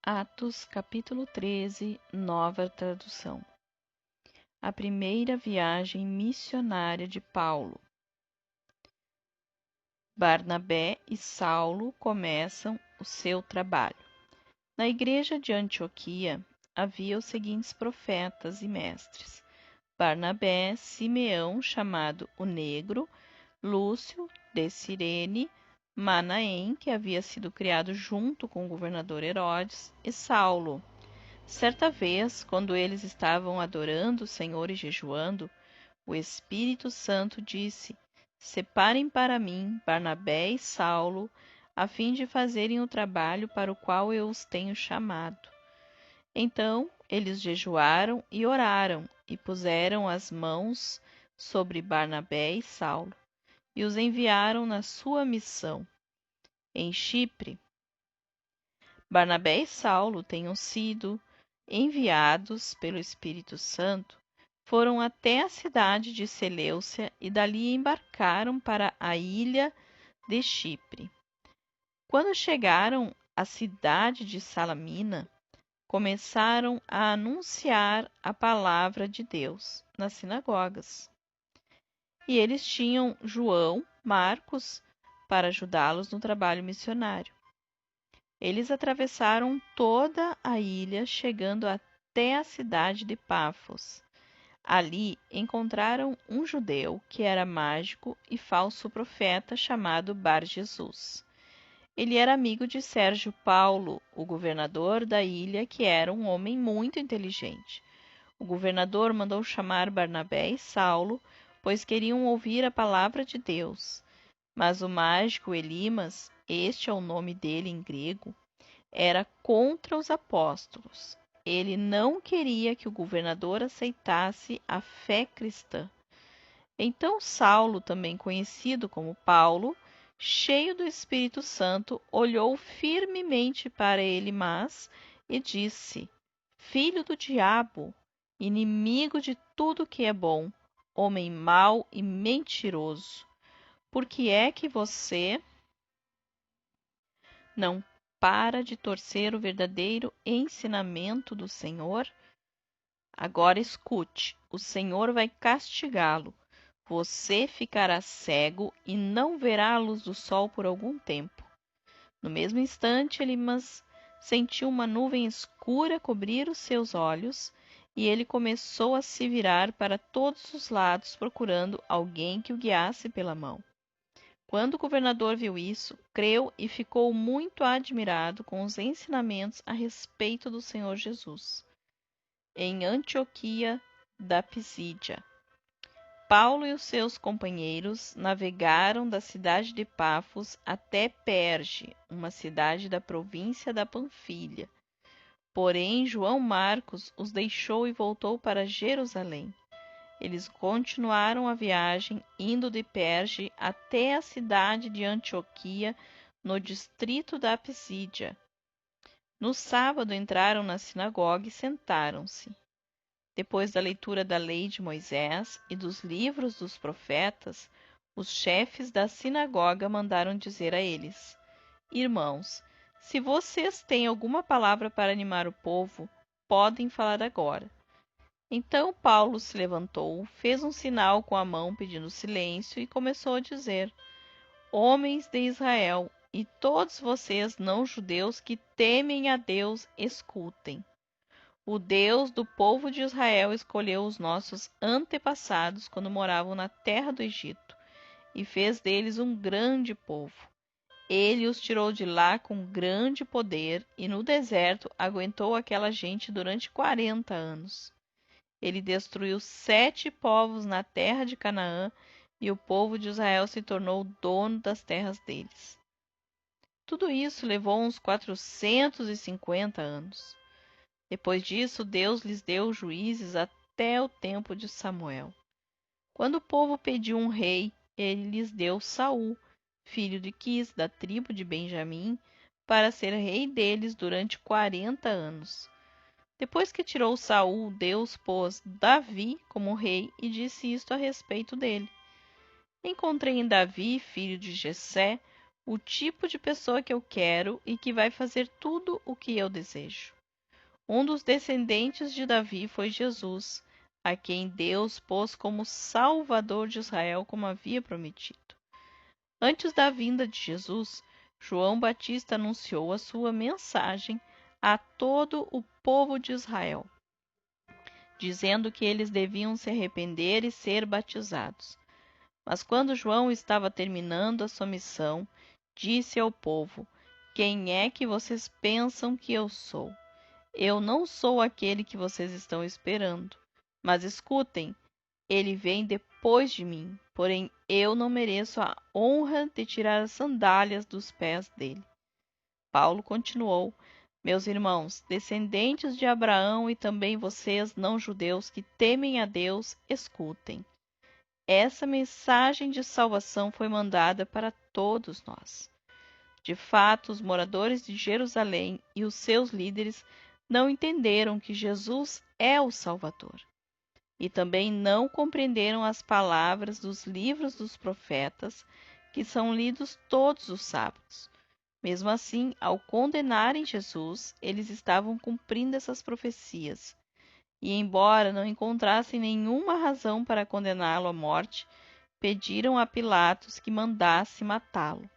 Atos, capítulo 13, nova tradução. A primeira viagem missionária de Paulo. Barnabé e Saulo começam o seu trabalho. Na igreja de Antioquia havia os seguintes profetas e mestres: Barnabé, Simeão, chamado o Negro, Lúcio de Cirene, Manaém, que havia sido criado junto com o governador Herodes, e Saulo. Certa vez, quando eles estavam adorando o Senhor e jejuando, o Espírito Santo disse: Separem para mim Barnabé e Saulo, a fim de fazerem o trabalho para o qual eu os tenho chamado. Então eles jejuaram e oraram, e puseram as mãos sobre Barnabé e Saulo, e os enviaram na sua missão. Em Chipre, Barnabé e Saulo tenham sido enviados pelo Espírito Santo, foram até a cidade de Seleucia e dali embarcaram para a ilha de Chipre. Quando chegaram à cidade de Salamina, começaram a anunciar a palavra de Deus nas sinagogas. E eles tinham João, Marcos, para ajudá-los no trabalho missionário. Eles atravessaram toda a ilha, chegando até a cidade de Pafos. Ali encontraram um judeu que era mágico e falso profeta chamado Bar-Jesus. Ele era amigo de Sérgio Paulo, o governador da ilha, que era um homem muito inteligente. O governador mandou chamar Barnabé e Saulo, pois queriam ouvir a palavra de Deus. Mas o mágico Elimas, este é o nome dele em grego, era contra os apóstolos. Ele não queria que o governador aceitasse a fé cristã. Então Saulo, também conhecido como Paulo, cheio do Espírito Santo, olhou firmemente para Elimas e disse: Filho do diabo, inimigo de tudo que é bom, homem mau e mentiroso, por que é que você não para de torcer o verdadeiro ensinamento do Senhor? Agora escute, o Senhor vai castigá-lo. Você ficará cego e não verá a luz do sol por algum tempo. No mesmo instante, Elimas sentiu uma nuvem escura cobrir os seus olhos e ele começou a se virar para todos os lados procurando alguém que o guiasse pela mão. Quando o governador viu isso, creu e ficou muito admirado com os ensinamentos a respeito do Senhor Jesus. Em Antioquia da Pisídia, Paulo e os seus companheiros navegaram da cidade de Pafos até Perge, uma cidade da província da Panfilha. Porém, João Marcos os deixou e voltou para Jerusalém. Eles continuaram a viagem, indo de Perge até a cidade de Antioquia, no distrito da Pisídia. No sábado entraram na sinagoga e sentaram-se. Depois da leitura da lei de Moisés e dos livros dos profetas, os chefes da sinagoga mandaram dizer a eles: Irmãos, se vocês têm alguma palavra para animar o povo, podem falar agora. Então Paulo se levantou, fez um sinal com a mão pedindo silêncio e começou a dizer: Homens de Israel, e todos vocês não-judeus que temem a Deus, escutem. O Deus do povo de Israel escolheu os nossos antepassados quando moravam na terra do Egito e fez deles um grande povo. Ele os tirou de lá com grande poder e no deserto aguentou aquela gente durante 40 anos. Ele destruiu 7 povos na terra de Canaã e o povo de Israel se tornou dono das terras deles. Tudo isso levou uns 450 anos. Depois disso, Deus lhes deu juízes até o tempo de Samuel. Quando o povo pediu um rei, ele lhes deu Saul, filho de Quis, da tribo de Benjamim, para ser rei deles durante 40 anos. Depois que tirou Saul, Deus pôs Davi como rei e disse isto a respeito dele: Encontrei em Davi, filho de Jessé, o tipo de pessoa que eu quero e que vai fazer tudo o que eu desejo. Um dos descendentes de Davi foi Jesus, a quem Deus pôs como Salvador de Israel, como havia prometido. Antes da vinda de Jesus, João Batista anunciou a sua mensagem a todo o povo de Israel, dizendo que eles deviam se arrepender e ser batizados. Mas quando João estava terminando a sua missão, disse ao povo: Quem é que vocês pensam que eu sou? Eu não sou aquele que vocês estão esperando. Mas escutem, ele vem depois de mim, porém eu não mereço a honra de tirar as sandálias dos pés dele. Paulo continuou: Meus irmãos, descendentes de Abraão e também vocês não-judeus que temem a Deus, escutem. Essa mensagem de salvação foi mandada para todos nós. De fato, os moradores de Jerusalém e os seus líderes não entenderam que Jesus é o Salvador. E também não compreenderam as palavras dos livros dos profetas, que são lidos todos os sábados. Mesmo assim, ao condenarem Jesus, eles estavam cumprindo essas profecias. E, embora não encontrassem nenhuma razão para condená-lo à morte, pediram a Pilatos que mandasse matá-lo.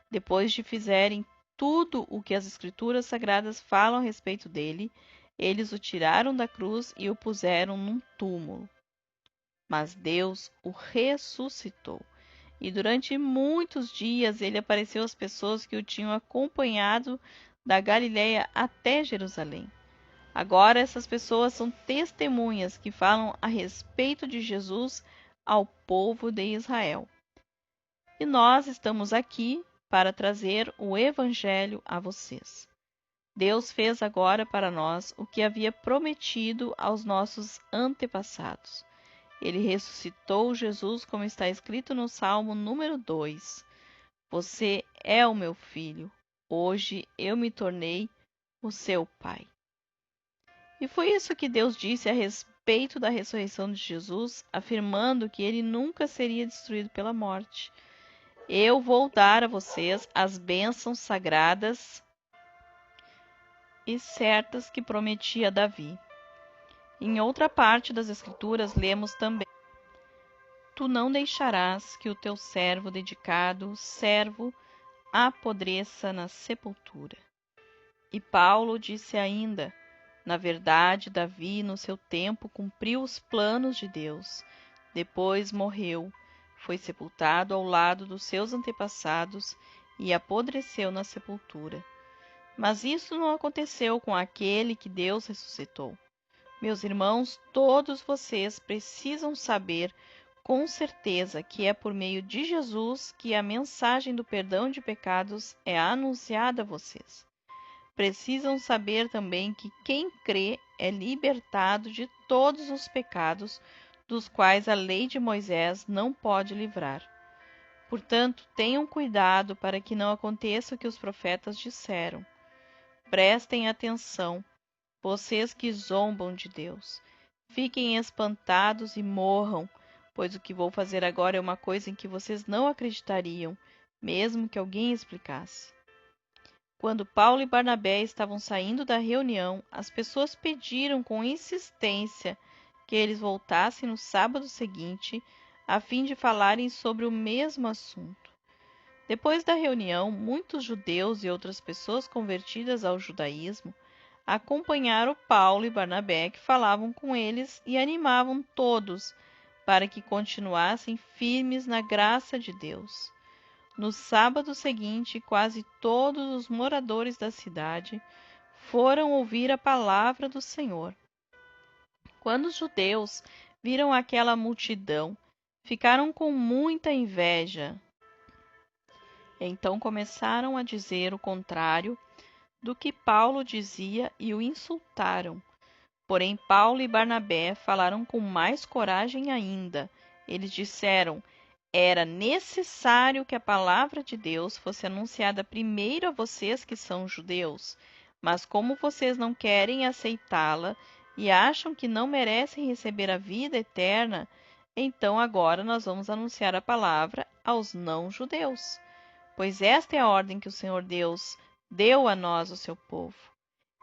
Depois de fizerem tudo o que as Escrituras Sagradas falam a respeito dele, eles o tiraram da cruz e o puseram num túmulo. Mas Deus o ressuscitou, e durante muitos dias ele apareceu às pessoas que o tinham acompanhado da Galiléia até Jerusalém. Agora essas pessoas são testemunhas que falam a respeito de Jesus ao povo de Israel. E nós estamos aqui para trazer o Evangelho a vocês. Deus fez agora para nós o que havia prometido aos nossos antepassados. Ele ressuscitou Jesus, como está escrito no Salmo número 2. Você é o meu filho, hoje eu me tornei o seu pai. E foi isso que Deus disse a respeito da ressurreição de Jesus, afirmando que ele nunca seria destruído pela morte. Eu vou dar a vocês as bênçãos sagradas e certas que prometi a Davi. Em outra parte das Escrituras lemos também: Tu não deixarás que o teu servo dedicado, servo, apodreça na sepultura. E Paulo disse ainda: Na verdade, Davi, no seu tempo, cumpriu os planos de Deus. Depois morreu, foi sepultado ao lado dos seus antepassados e apodreceu na sepultura. Mas isso não aconteceu com aquele que Deus ressuscitou. Meus irmãos, todos vocês precisam saber com certeza que é por meio de Jesus que a mensagem do perdão de pecados é anunciada a vocês. Precisam saber também que quem crê é libertado de todos os pecados dos quais a lei de Moisés não pode livrar. Portanto, tenham cuidado para que não aconteça o que os profetas disseram. Prestem atenção, vocês que zombam de Deus. Fiquem espantados e morram, pois o que vou fazer agora é uma coisa em que vocês não acreditariam, mesmo que alguém explicasse. Quando Paulo e Barnabé estavam saindo da reunião, as pessoas pediram com insistência que eles voltassem no sábado seguinte, a fim de falarem sobre o mesmo assunto. Depois da reunião, muitos judeus e outras pessoas convertidas ao judaísmo acompanharam Paulo e Barnabé, que falavam com eles e animavam todos para que continuassem firmes na graça de Deus. No sábado seguinte, quase todos os moradores da cidade foram ouvir a palavra do Senhor. Quando os judeus viram aquela multidão, ficaram com muita inveja. Então começaram a dizer o contrário do que Paulo dizia e o insultaram. Porém, Paulo e Barnabé falaram com mais coragem ainda. Eles disseram: Era necessário que a palavra de Deus fosse anunciada primeiro a vocês que são judeus, mas como vocês não querem aceitá-la e acham que não merecem receber a vida eterna, então agora nós vamos anunciar a palavra aos não-judeus. pois esta é a ordem que o Senhor Deus deu a nós, o seu povo.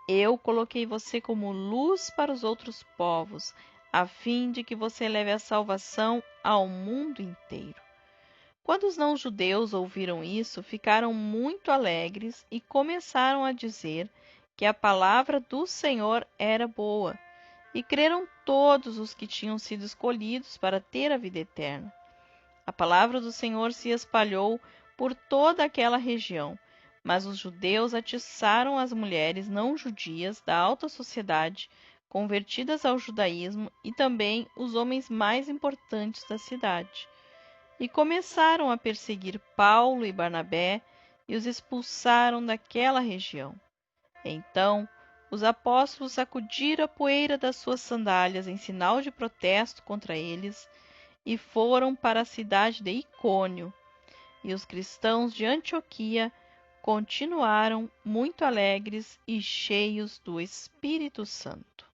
Eu coloquei você como luz para os outros povos, a fim de que você leve a salvação ao mundo inteiro. Quando os não-judeus ouviram isso, ficaram muito alegres e começaram a dizer que a palavra do Senhor era boa, e creram todos os que tinham sido escolhidos para ter a vida eterna. A palavra do Senhor se espalhou por toda aquela região, mas os judeus atiçaram as mulheres não-judias da alta sociedade, convertidas ao judaísmo, e também os homens mais importantes da cidade, e começaram a perseguir Paulo e Barnabé e os expulsaram daquela região. Então, os apóstolos sacudiram a poeira das suas sandálias em sinal de protesto contra eles e foram para a cidade de Icônio. E os cristãos de Antioquia continuaram muito alegres e cheios do Espírito Santo.